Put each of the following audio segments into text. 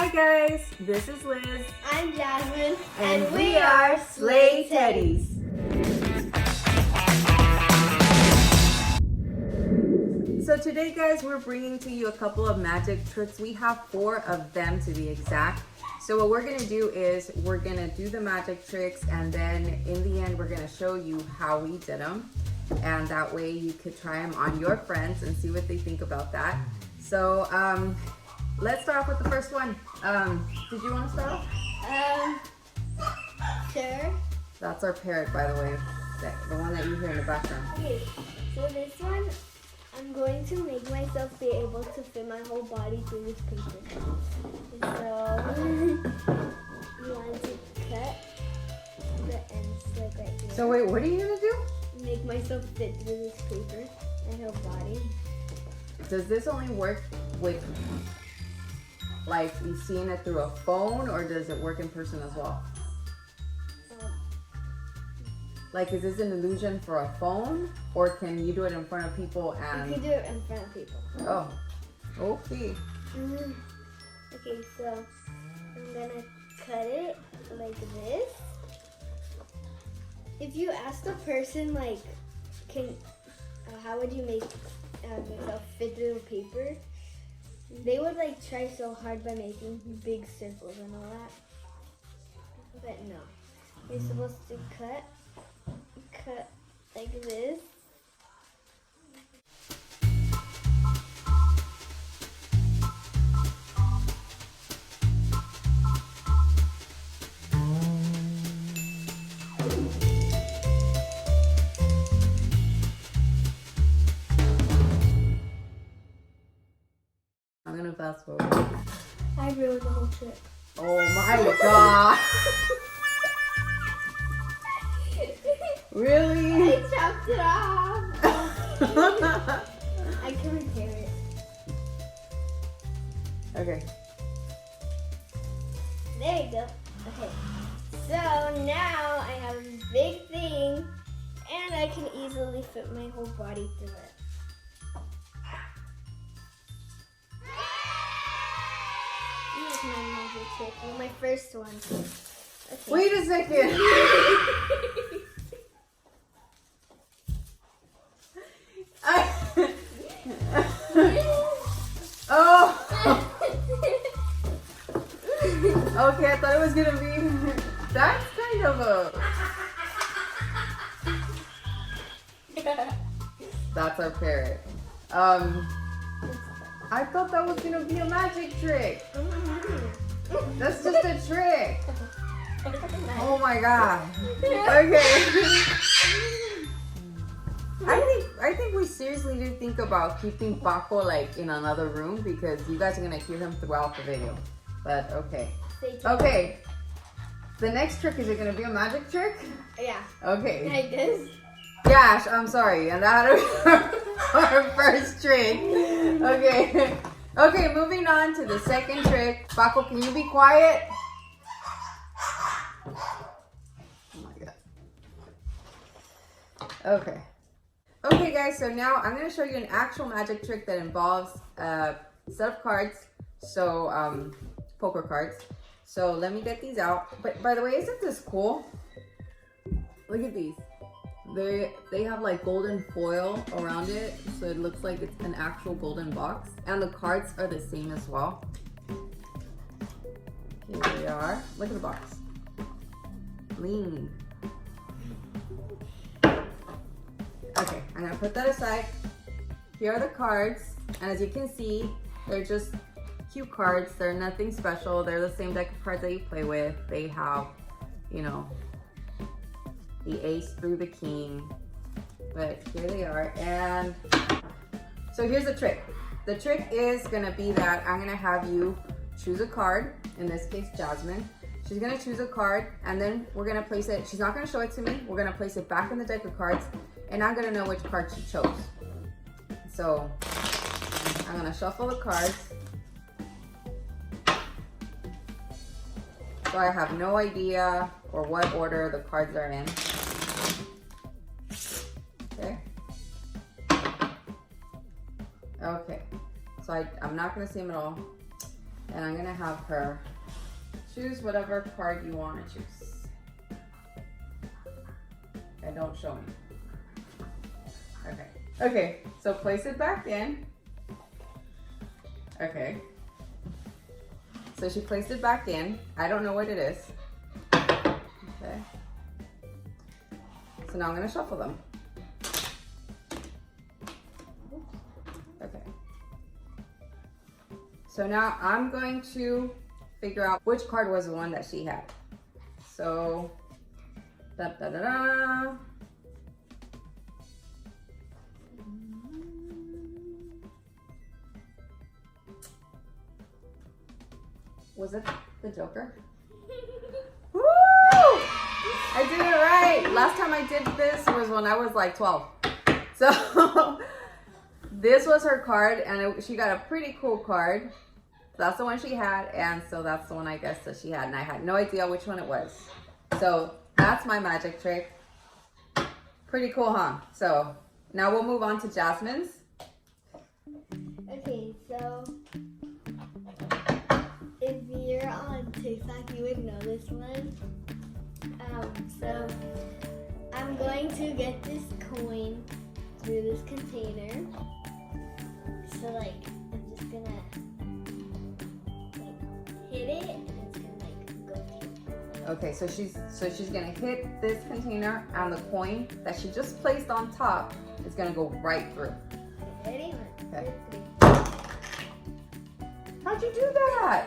Hi guys, this is Liz. I'm Jasmine. And we are Slay Teddies. So today guys, we're bringing to you a couple of magic tricks. We have 4 of them to be exact. So what we're gonna do is we're gonna do the magic tricks, and then in the end we're gonna show you how we did them. And that way you could try them on your friends and see what they think about that. So let's start off with the first one. Did you want to start off? Sure. That's our parrot, by the way. The one that you hear in the background. Okay, so this one, I'm going to make myself be able to fit my whole body through this paper. So, you want to cut the ends like right here. So wait, what are you gonna do? Make myself fit through this paper and her body. Does this only work with, like, you seeing it through a phone, or does it work in person as well? Like, is this an illusion for a phone, or can you do it in front of people and... You can do it in front of people. Oh, okay. Okay, so I'm gonna cut it like this. If you ask the person, like, how would you make yourself fit through the paper? They would like try so hard by making big circles and all that. But no, you're supposed to cut like this. I'm gonna fast forward. I ruined the whole trick. Oh my god! Really? I chopped it off. I can repair it. Okay. There you go. Okay. So now I have this big thing, and I can easily fit my whole body through it. Here's my magic trick. Well, my first one. Okay. Wait a second. Oh. Okay, I thought it was gonna be. That's kind of a. That's our parrot. I thought that was gonna be a magic trick. That's just a trick. Oh my god. Okay. I think we seriously do think about keeping Paco like in another room, because you guys are gonna hear him throughout the video. But okay. Okay. The next trick, is it gonna be a magic trick? Yeah. Okay. Like this. Gosh, I'm sorry. And that was our first trick. Okay. Okay, moving on to the second trick. Paco, can you be quiet? Oh my god. Okay. Okay guys, so now I'm going to show you an actual magic trick that involves a set of cards. So, poker cards. So let me get these out. But by the way, isn't this cool? Look at these. They have like golden foil around it, so it looks like it's an actual golden box. And the cards are the same as well. Here they are. Look at the box. Clean. Okay, I'm gonna put that aside. Here are the cards, and as you can see, they're just cute cards. They're nothing special. They're the same deck of cards that you play with. They have, you know, the ace through the king, but here they are. And so here's the trick. The trick is gonna be that I'm gonna have you choose a card, in this case Jasmine. She's gonna choose a card, and then we're gonna place it. She's not gonna show it to me. We're gonna place it back in the deck of cards, and I'm gonna know which card she chose. So I'm gonna shuffle the cards. So I have no idea or what order the cards are in. Okay. Okay. So I'm not gonna see them at all. And I'm gonna have her choose whatever card you want to choose. And don't show me. Okay. Okay, so place it back in. Okay. So she placed it back in. I don't know what it is. Okay. So now I'm gonna shuffle them. Okay. So now I'm going to figure out which card was the one that she had. So, da da da da. Was it the Joker? Woo! I did it right. Last time I did this was when I was like 12. So this was her card, and she got a pretty cool card. That's the one she had, and so that's the one I guess that she had, and I had no idea which one it was. So that's my magic trick. Pretty cool, huh? So now we'll move on to Jasmine's. Okay, so if you're on TikTok, you would know this one. So I'm going to get this coin through this container. So like, I'm just gonna hit it, and it's gonna like go through. Okay, so she's gonna hit this container, and the coin that she just placed on top is gonna go right through. Ready? Okay. 1, 2, 3. How'd you do that?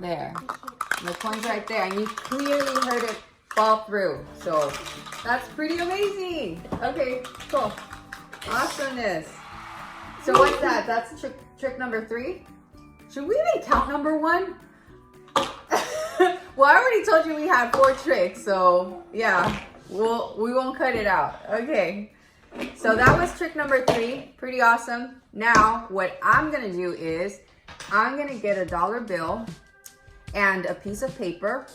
There. The coin's right there, and you clearly heard it fall through. So that's pretty amazing. Okay, cool. Awesomeness. So what's that? That's trick number 3. Should we even count number 1? Well, I already told you we had 4 tricks, so yeah, we won't cut it out. Okay. So that was trick number 3. Pretty awesome. Now, what I'm gonna do is I'm gonna get a dollar bill and a piece of paper,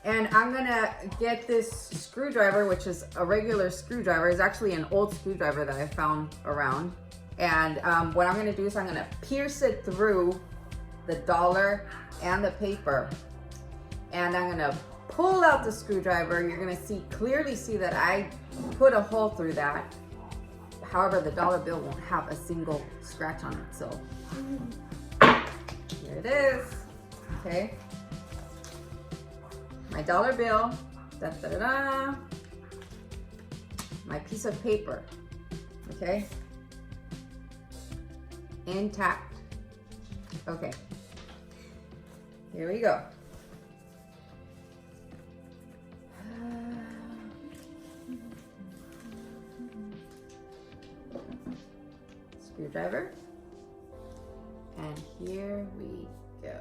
and I'm gonna get this screwdriver, which is a regular screwdriver. It's actually an old screwdriver that I found around. And what I'm gonna do is I'm gonna pierce it through the dollar and the paper. And I'm gonna pull out the screwdriver. You're gonna clearly see that I put a hole through that. However, the dollar bill won't have a single scratch on it. So here it is. Okay. My dollar bill. Da, da, da, da. My piece of paper. Okay. Intact. Okay. Here we go. Screwdriver. And here we go.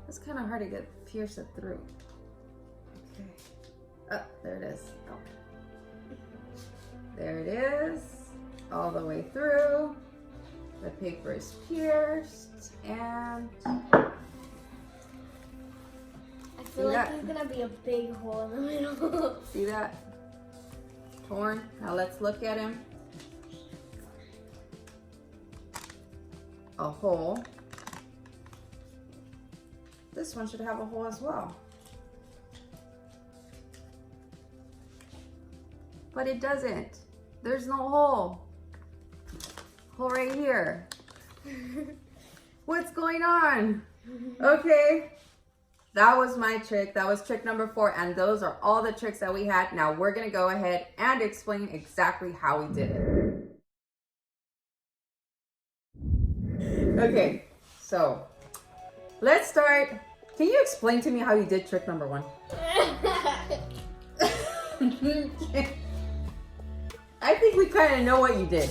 It's kind of hard to pierce it through. Okay. Oh, there it is. Oh. There it is. All the way through. The paper is pierced, and I feel like there's gonna be a big hole in the middle. See that? Torn. Now let's look at him. A hole. This one should have a hole as well. But it doesn't. There's no hole. Hole right here. What's going on? Okay. That was my trick. That was trick number 4. And those are all the tricks that we had. Now we're going to go ahead and explain exactly how we did it. Okay. So let's start. Can you explain to me how you did trick number 1? I think we kind of know what you did.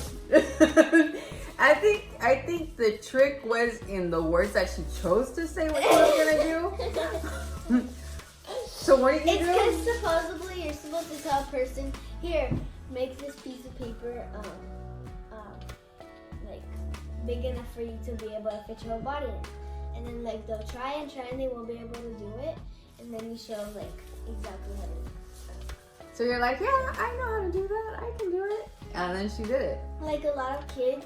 I think the trick was in the words that she chose to say what she was gonna do. So what did you do? It's because supposedly you're supposed to tell a person, here, make this piece of paper like big enough for you to be able to fit your whole body in. And then like they'll try and they won't be able to do it. And then you show like exactly how to So you're like, yeah, I know how to do that. I can do it. And then she did it. Like a lot of kids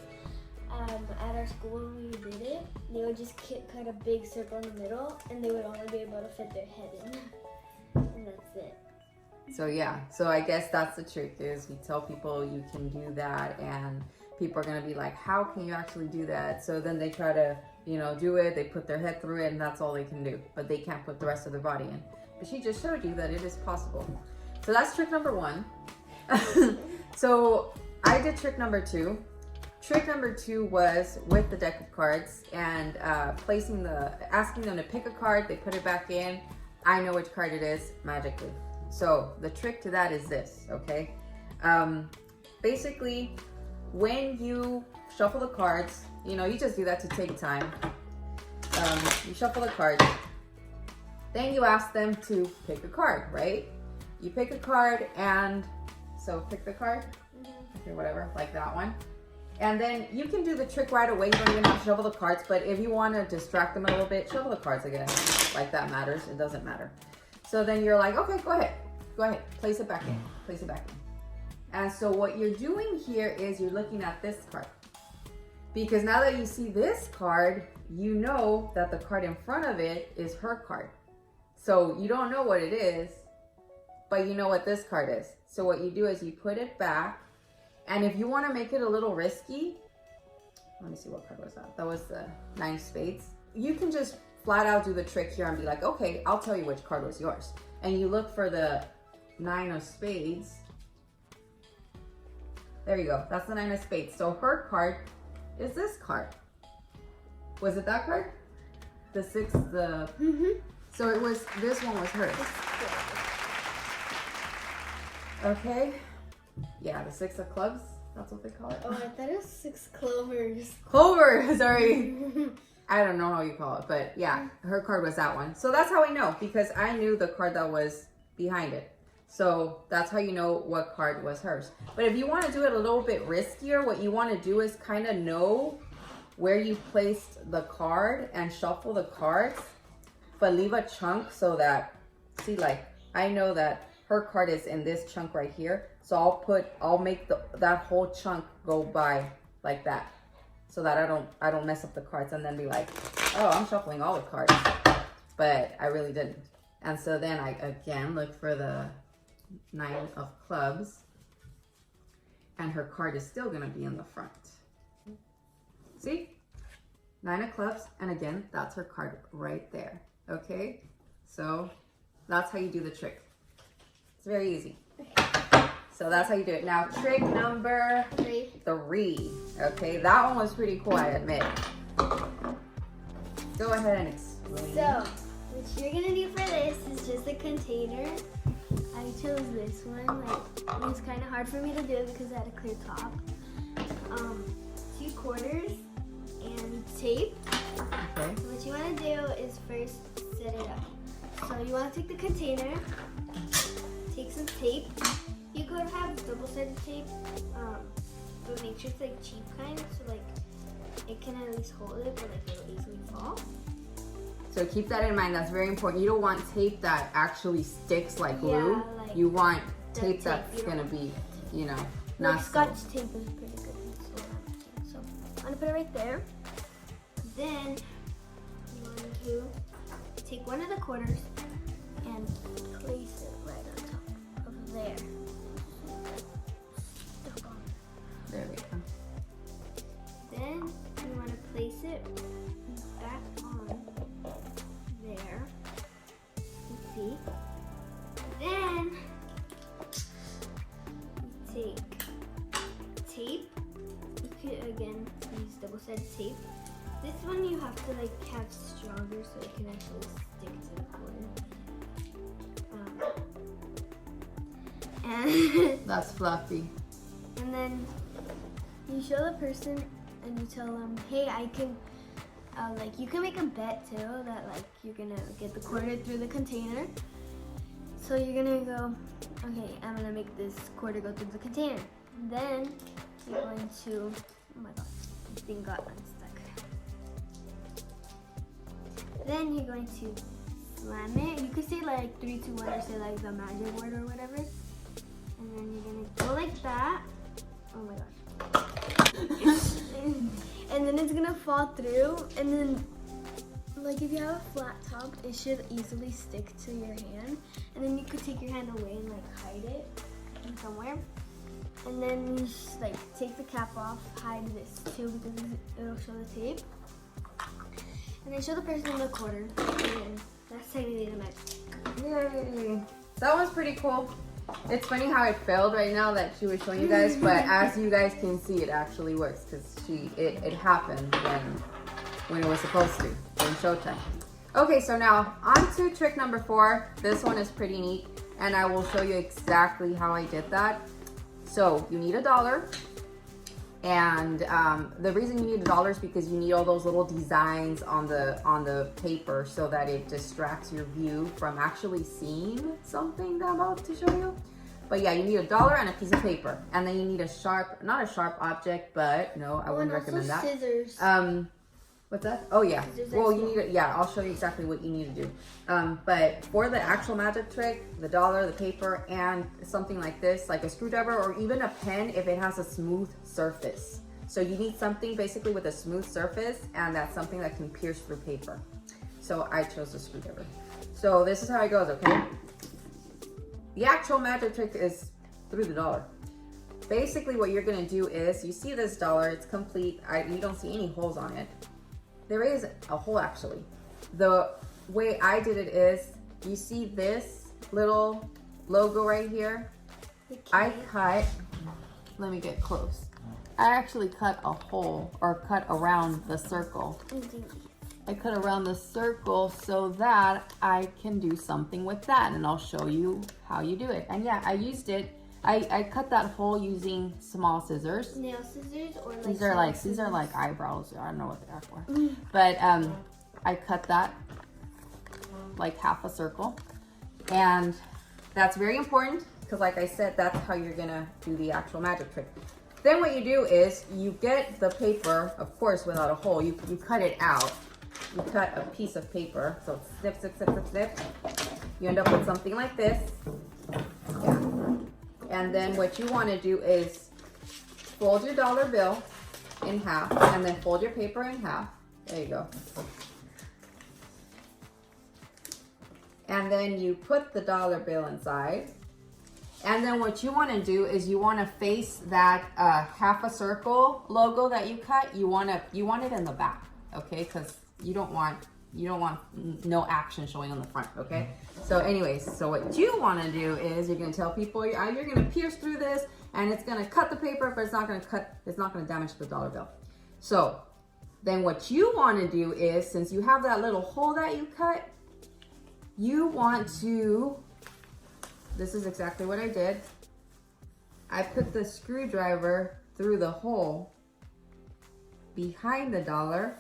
at our school when we did it, they would just cut a big circle in the middle and they would only be able to fit their head in. And that's it. So yeah, so I guess that's the trick is you tell people you can do that and people are gonna be like, how can you actually do that? So then they try to, do it, they put their head through it and that's all they can do. But they can't put the rest of their body in. But she just showed you that it is possible. So that's trick number 1. So I did trick number 2. Trick number 2 was with the deck of cards and asking them to pick a card, they put it back in. I know which card it is magically. So the trick to that is this, okay? Basically, when you shuffle the cards, you just do that to take time. You shuffle the cards, then you ask them to pick a card, right? You pick a card and, so pick the card, okay, whatever, like that one. And then you can do the trick right away, you don't even have to shuffle the cards, but if you want to distract them a little bit, shuffle the cards again, like that matters, it doesn't matter. So then you're like, okay, go ahead, place it back in, And so what you're doing here is you're looking at this card. Because now that you see this card, you know that the card in front of it is her card. So you don't know what it is, but you know what this card is. So what you do is you put it back, and if you want to make it a little risky, let me see, what card was that? That was the 9 of spades. You can just flat out do the trick here and be like, okay, I'll tell you which card was yours. And you look for the 9 of spades. There you go. That's the 9 of spades. So her card is this card. Was it that card? The 6, the... So it was, this one was hers. Okay. Yeah, the 6 of clubs. That's what they call it. Oh, I thought it was 6 clovers. Clover, sorry. I don't know how you call it, but yeah, her card was that one. So that's how I know, because I knew the card that was behind it. So that's how you know what card was hers. But if you want to do it a little bit riskier, what you want to do is kind of know where you placed the card and shuffle the cards, but leave a chunk so that, see, like, I know that her card is in this chunk right here. So I'll make that whole chunk go by like that, so that I don't mess up the cards and then be like, oh, I'm shuffling all the cards, but I really didn't. And so then I again look for the 9 of clubs, and her card is still gonna be in the front. See? 9 of clubs, and again, that's her card right there. Okay? So that's how you do the trick. It's very easy. So that's how you do it. Now, trick number 3. Okay, that one was pretty cool, I admit. Go ahead and explain. So, what you're gonna do for this is just a container. I chose this one. Like, it was kind of hard for me to do it because I had a clear top. 2 quarters and tape. Okay. So what you want to do is first set it up. So you want to take the container, take some tape. You could have double-sided tape, but make sure it's like cheap kind, so like it can at least hold it, but like it'll easily fall. So keep that in mind. That's very important. You don't want tape that actually sticks like glue. Yeah, like you want tape tape. that's gonna be, not like Scotch so. tape is pretty good. So I'm gonna put it right there. Then you want to take one of the quarters and place it right on top of there. There we go. Then you want to place it back on there. You see? Then you take tape. You could again use double-sided tape. This one you have to like have stronger so it can actually stick to the corner. And That's fluffy. And then you show the person and you tell them, hey, I can, like, you can make a bet too that like you're gonna get the quarter through the container. So you're gonna go, okay, I'm gonna make this quarter go through the container. Then you're going to, oh my god, this thing got unstuck. Then you're going to slam it. You could say like 3, 2, 1 or say like the magic word or whatever. And then you're gonna go like that. Oh my gosh. And then it's gonna fall through. And then, like if you have a flat top, it should easily stick to your hand. And then you could take your hand away and like hide it in somewhere. And then you just like take the cap off, hide this too because it'll show the tape. And then show the person in the corner. And then that's technically the magic. Yay! That was pretty cool. It's funny how it failed right now that she was showing you guys, but as you guys can see, it actually works because it happened when it was supposed to in showtime. Okay, so now on to trick number 4. This one is pretty neat, and I will show you exactly how I did that. So you need $1, and the reason you need $1 is because you need all those little designs on the paper so that it distracts your view from actually seeing something that I'm about to show you. But yeah, you need $1 and a piece of paper, and then you need a sharp, not a sharp object, but no, I wouldn't recommend that. Scissors. What's that? Oh yeah. Scissors Well, you need it. Yeah, I'll show you exactly what you need to do. But for the actual magic trick, the $1, the paper, and something like this, like a screwdriver or even a pen, if it has a smooth surface. So you need something basically with a smooth surface, and that's something that can pierce through paper. So I chose the screwdriver. So this is how it goes, okay? The actual magic trick is through the $1. Basically what you're gonna do is, you see this $1, it's complete. You don't see any holes on it. There is a hole actually. The way I did it is, you see this little logo right here? I cut, let me get close. I actually cut a hole, or cut around the circle. I cut around the circle so that I can do something with that, and I'll show you how you do it. And yeah, I used it. I cut that hole using small scissors. Nail scissors or like these are like eyebrows. I don't know what they are for. But I cut that like half a circle, and that's very important because, like I said, that's how you're gonna do the actual magic trick. Then what you do is you get the paper, of course, without a hole. You cut it out. You cut a piece of paper, so it's snip, snip, snip, snip, snip. You end up with something like this. Yeah. And then what you want to do is fold your $1 bill in half, and then fold your paper in half. There you go. And then you put the $1 bill inside. And then what you want to do is you want to face that half a circle logo that you cut. You want it in the back, okay? Because you don't want no action showing on the front, okay? So anyways, so what you want to do is you're going to tell people you're going to pierce through this, and it's going to cut the paper, but it's not going to damage the $1 bill. So then what you want to do is, since you have that little hole that you cut, you want to, this is exactly what I did. I put the screwdriver through the hole behind the $1.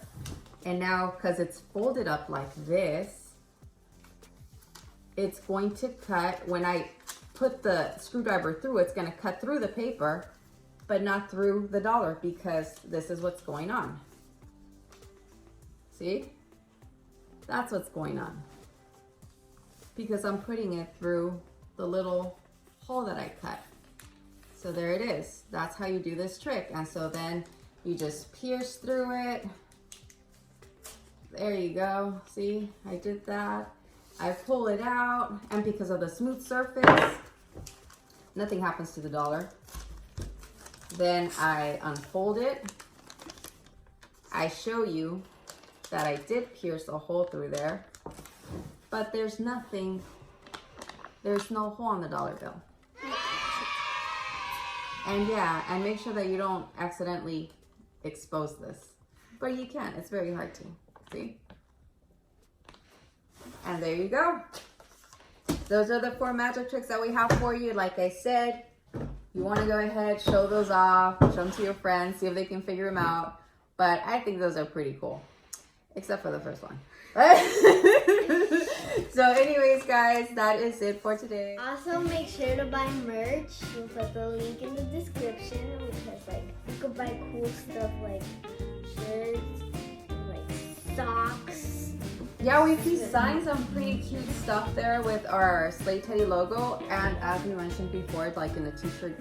And now, because it's folded up like this, it's going to cut, when I put the screwdriver through, it's going to cut through the paper, but not through the $1, because this is what's going on. See? That's what's going on. Because I'm putting it through the little hole that I cut. So there it is. That's how you do this trick. And so then you just pierce through it. There you go. See, I did that. I pull it out, and because of the smooth surface, nothing happens to the $1. Then I unfold it. I show you that I did pierce a hole through there, but there's no hole on the $1 bill. And yeah, and make sure that you don't accidentally expose this. But you can, it's very hard to. See? And there you go. Those are the 4 magic tricks that we have for you. Like I said, you want to go ahead, show those off, show them to your friends, see if they can figure them out. But I think those are pretty cool, except for the first one. So anyways, guys, that is it for today. Also, make sure to buy merch. We'll put the link in the description, because like you could buy cool stuff like shirts, socks, Yeah, we've designed some pretty cute stuff there with our Slay Teddy logo, and as we mentioned before, like in the t-shirt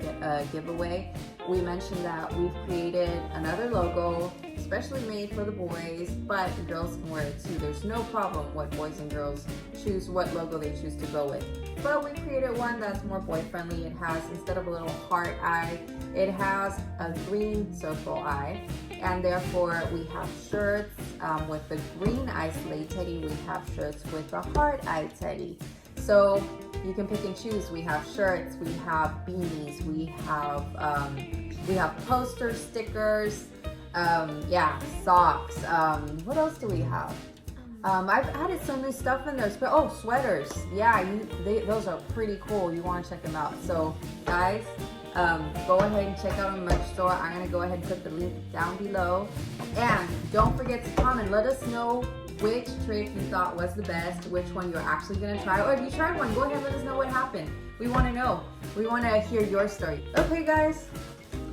giveaway, we mentioned that we've created another logo especially made for the boys, but girls can wear it too. There's no problem what boys and girls choose, what logo they choose to go with. But we created one that's more boy friendly. It has, instead of a little heart eye, it has a green circle eye, and therefore we have shirts with the green eye Slay Teddy. We have shirts with the heart eye Teddy. So you can pick and choose. We have shirts, we have beanies, we have posters, stickers, yeah, socks. What else do we have? I've added some new stuff in there. Oh, sweaters. Yeah, those are pretty cool. You want to check them out. So, guys, go ahead and check out our merch store. I'm going to go ahead and put the link down below. And don't forget to comment. Let us know which trick you thought was the best, which one you're actually going to try. Or if you tried one, go ahead and let us know what happened. We want to know. We want to hear your story. Okay, guys.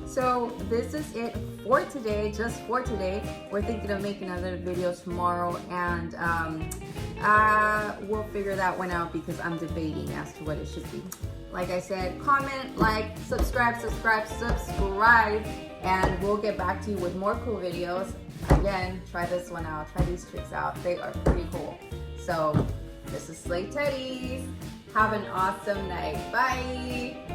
So this is it for today, just for today. We're thinking of making another video tomorrow, and we'll figure that one out because I'm debating as to what it should be. Like I said, comment, like, subscribe, and we'll get back to you with more cool videos. Again, try this one out, try these tricks out. They are pretty cool. So this is Slay Teddies. Have an awesome night. Bye.